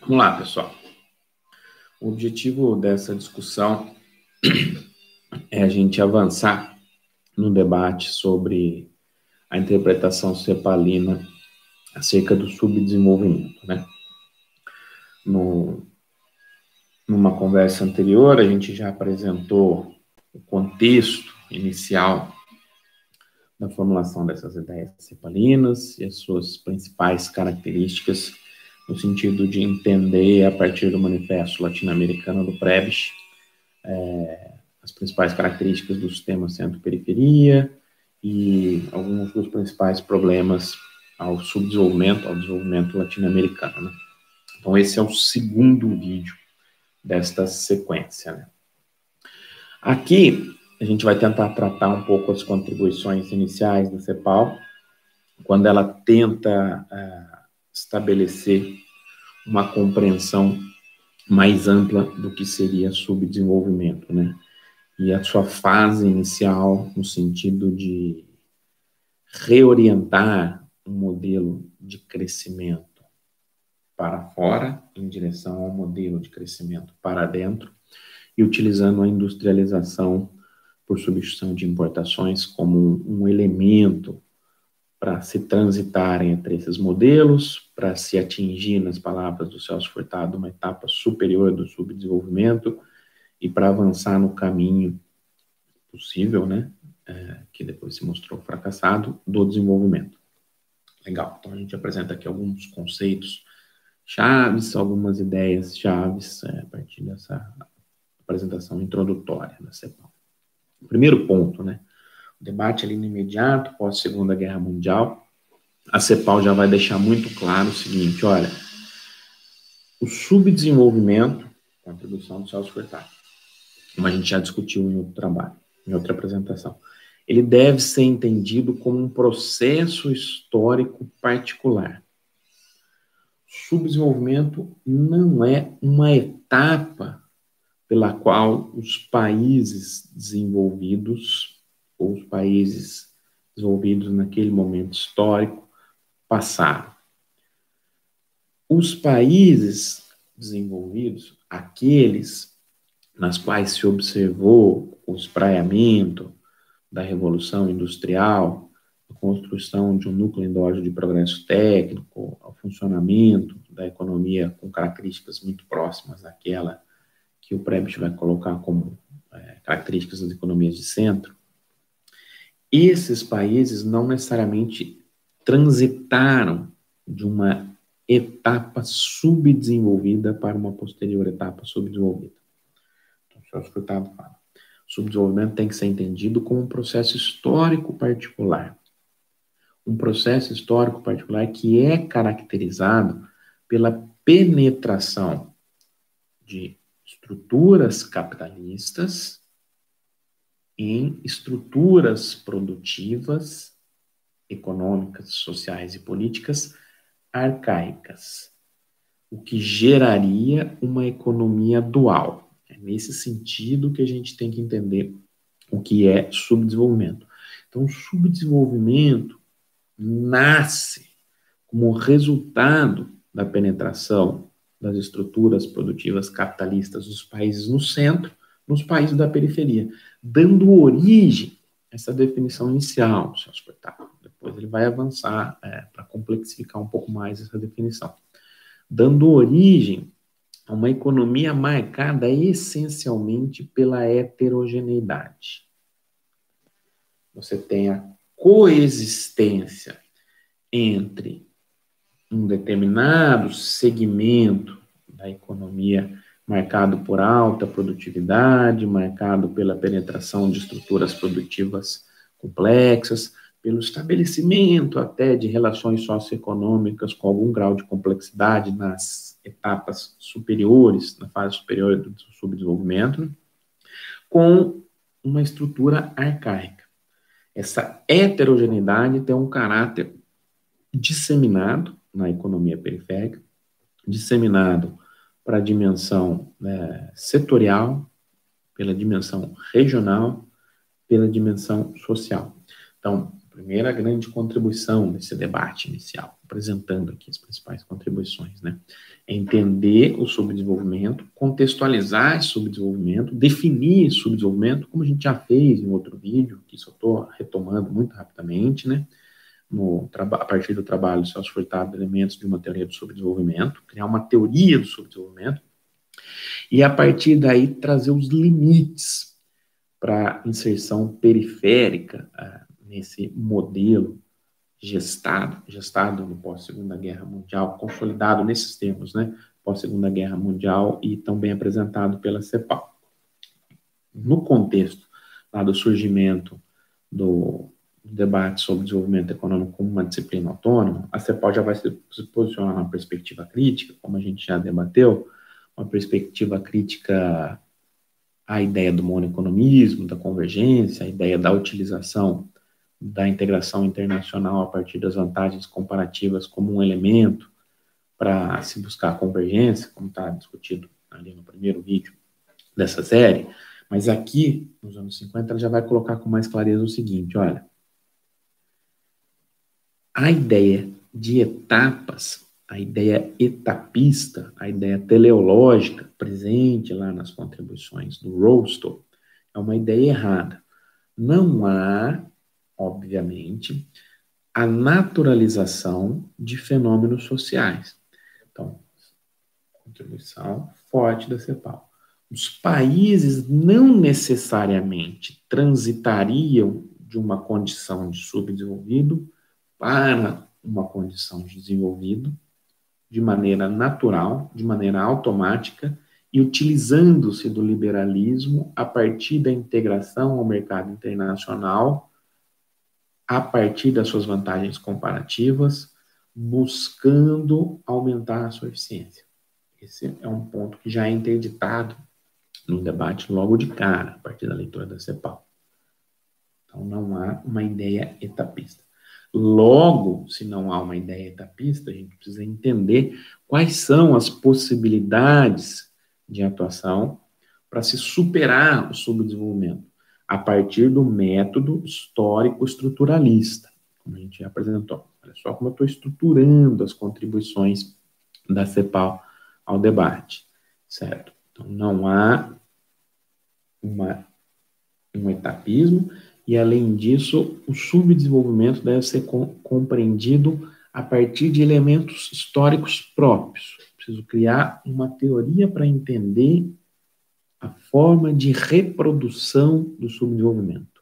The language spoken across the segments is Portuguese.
Vamos lá, pessoal. O objetivo dessa discussão é a gente avançar no debate sobre a interpretação cepalina acerca do subdesenvolvimento, né? Numa conversa anterior, a gente já apresentou o contexto inicial da formulação dessas ideias cepalinas e as suas principais características, no sentido de entender, a partir do Manifesto Latino-Americano do Prebisch, as principais características do sistema centro-periferia e alguns dos principais problemas ao subdesenvolvimento, ao desenvolvimento latino-americano, né? Então, esse é o segundo vídeo desta sequência, né? Aqui, a gente vai tentar tratar um pouco as contribuições iniciais da CEPAL, quando ela tenta estabelecer uma compreensão mais ampla do que seria subdesenvolvimento, né? E a sua fase inicial no sentido de reorientar um modelo de crescimento para fora, em direção ao modelo de crescimento para dentro, e utilizando a industrialização por substituição de importações como um elemento para se transitar entre esses modelos, para se atingir, nas palavras do Celso Furtado, uma etapa superior do subdesenvolvimento e para avançar no caminho possível, né, que depois se mostrou fracassado, do desenvolvimento. Legal, então a gente apresenta aqui alguns conceitos chaves, algumas ideias chaves a partir dessa apresentação introdutória da CEPAL. Primeiro ponto, né, o debate ali no imediato, pós-Segunda Guerra Mundial, a CEPAL já vai deixar muito claro o seguinte, olha, o subdesenvolvimento, contribuição do Celso Furtado, como a gente já discutiu em outro trabalho, em outra apresentação, ele deve ser entendido como um processo histórico particular. Subdesenvolvimento não é uma etapa pela qual os países desenvolvidos, ou os países desenvolvidos naquele momento histórico, passaram. Os países desenvolvidos, aqueles nas quais se observou o espraiamento da Revolução Industrial, a construção de um núcleo endógeno de progresso técnico, ao funcionamento da economia com características muito próximas daquela que o Prebisch vai colocar como características das economias de centro, esses países não necessariamente transitaram de uma etapa subdesenvolvida para uma posterior etapa subdesenvolvida. Então, o Celso Furtado fala, o subdesenvolvimento tem que ser entendido como um processo histórico particular. Um processo histórico particular que é caracterizado pela penetração de estruturas capitalistas em estruturas produtivas, econômicas, sociais e políticas arcaicas, o que geraria uma economia dual. É nesse sentido que a gente tem que entender o que é subdesenvolvimento. Então, o subdesenvolvimento nasce como resultado da penetração das estruturas produtivas capitalistas dos países no centro, nos países da periferia, dando origem a essa definição inicial, Celso Furtado. Depois ele vai avançar para complexificar um pouco mais essa definição, dando origem a uma economia marcada essencialmente pela heterogeneidade. Você tem a coexistência entre um determinado segmento da economia marcado por alta produtividade, marcado pela penetração de estruturas produtivas complexas, pelo estabelecimento até de relações socioeconômicas com algum grau de complexidade nas etapas superiores, na fase superior do subdesenvolvimento, com uma estrutura arcaica. Essa heterogeneidade tem um caráter disseminado na economia periférica, disseminado para a dimensão setorial, pela dimensão regional, pela dimensão social. Então, primeira grande contribuição nesse debate inicial, apresentando aqui as principais contribuições, né? É entender o subdesenvolvimento, contextualizar esse subdesenvolvimento, definir esse subdesenvolvimento, como a gente já fez em outro vídeo, que só estou retomando muito rapidamente, né? A partir do trabalho Celso Furtado, elementos de uma teoria do subdesenvolvimento, criar uma teoria do subdesenvolvimento, e a partir daí trazer os limites para inserção periférica nesse modelo gestado no pós-Segunda Guerra Mundial, consolidado nesses termos, né, pós-Segunda Guerra Mundial e também apresentado pela CEPAL. No contexto lá do surgimento do debate sobre desenvolvimento econômico como uma disciplina autônoma, a CEPAL já vai se posicionar numa perspectiva crítica, como a gente já debateu, uma perspectiva crítica à ideia do monoeconomismo, da convergência, a ideia da utilização da integração internacional a partir das vantagens comparativas como um elemento para se buscar a convergência, como está discutido ali no primeiro vídeo dessa série, mas aqui, nos anos 50, ela já vai colocar com mais clareza o seguinte, olha, a ideia de etapas, a ideia etapista, a ideia teleológica, presente lá nas contribuições do Rostow, é uma ideia errada. Não há, obviamente, a naturalização de fenômenos sociais. Então, contribuição forte da CEPAL. Os países não necessariamente transitariam de uma condição de subdesenvolvido para uma condição de desenvolvido de maneira natural, de maneira automática e utilizando-se do liberalismo a partir da integração ao mercado internacional, a partir das suas vantagens comparativas, buscando aumentar a sua eficiência. Esse é um ponto que já é interditado no debate logo de cara, a partir da leitura da CEPAL. Então, não há uma ideia etapista. Logo, se não há uma ideia etapista, a gente precisa entender quais são as possibilidades de atuação para se superar o subdesenvolvimento a partir do método histórico-estruturalista, como a gente já apresentou. Olha só como eu estou estruturando as contribuições da CEPAL ao debate, certo? Então, não há um etapismo, e, além disso, o subdesenvolvimento deve ser compreendido a partir de elementos históricos próprios. Preciso criar uma teoria para entender a forma de reprodução do subdesenvolvimento.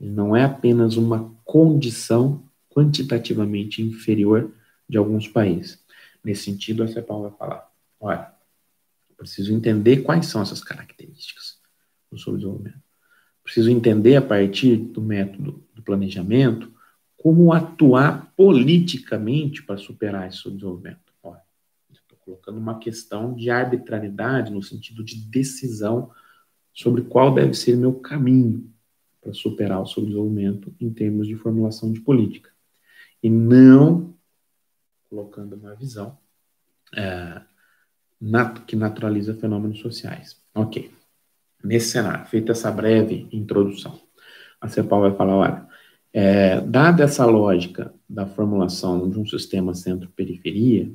Ele não é apenas uma condição quantitativamente inferior de alguns países. Nesse sentido, a CEPAL vai falar, olha, preciso entender quais são essas características do subdesenvolvimento. Preciso entender, a partir do método do planejamento, como atuar politicamente para superar esse subdesenvolvimento. Olha, estou colocando uma questão de arbitrariedade no sentido de decisão sobre qual deve ser meu caminho para superar o subdesenvolvimento em termos de formulação de política. E não colocando uma visão que naturaliza fenômenos sociais. Ok. Nesse cenário, feita essa breve introdução, a CEPAL vai falar, olha, dada essa lógica da formulação de um sistema centro-periferia,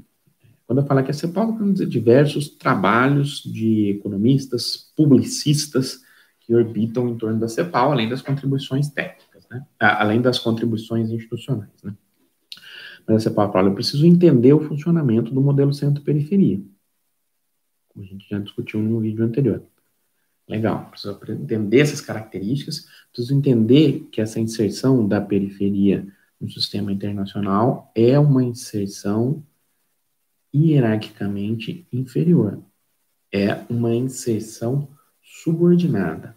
quando eu falar que a CEPAL, eu quero dizer diversos trabalhos de economistas, publicistas, que orbitam em torno da CEPAL, além das contribuições técnicas, né? Além das contribuições institucionais, né? Mas a CEPAL fala, eu preciso entender o funcionamento do modelo centro-periferia, como a gente já discutiu no vídeo anterior. Legal, preciso entender essas características, preciso entender que essa inserção da periferia no sistema internacional é uma inserção hierarquicamente inferior. É uma inserção subordinada.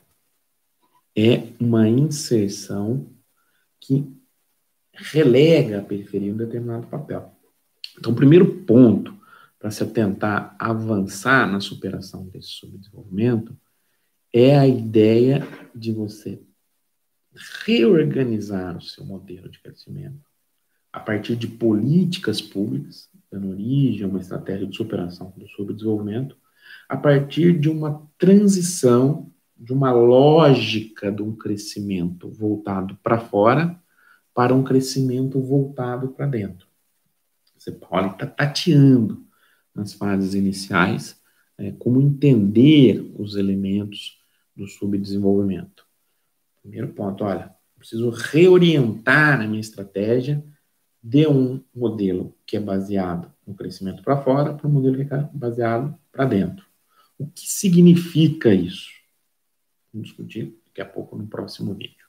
É uma inserção que relega a periferia em um determinado papel. Então, o primeiro ponto para se tentar avançar na superação desse subdesenvolvimento é a ideia de você reorganizar o seu modelo de crescimento a partir de políticas públicas, dando origem a uma estratégia de superação do subdesenvolvimento, a partir de uma transição, de uma lógica de um crescimento voltado para fora, para um crescimento voltado para dentro. Você pode estar tateando nas fases iniciais como entender os elementos do subdesenvolvimento. Primeiro ponto, olha, preciso reorientar a minha estratégia de um modelo que é baseado no crescimento para fora para um modelo que é baseado para dentro. O que significa isso? Vamos discutir daqui a pouco no próximo vídeo.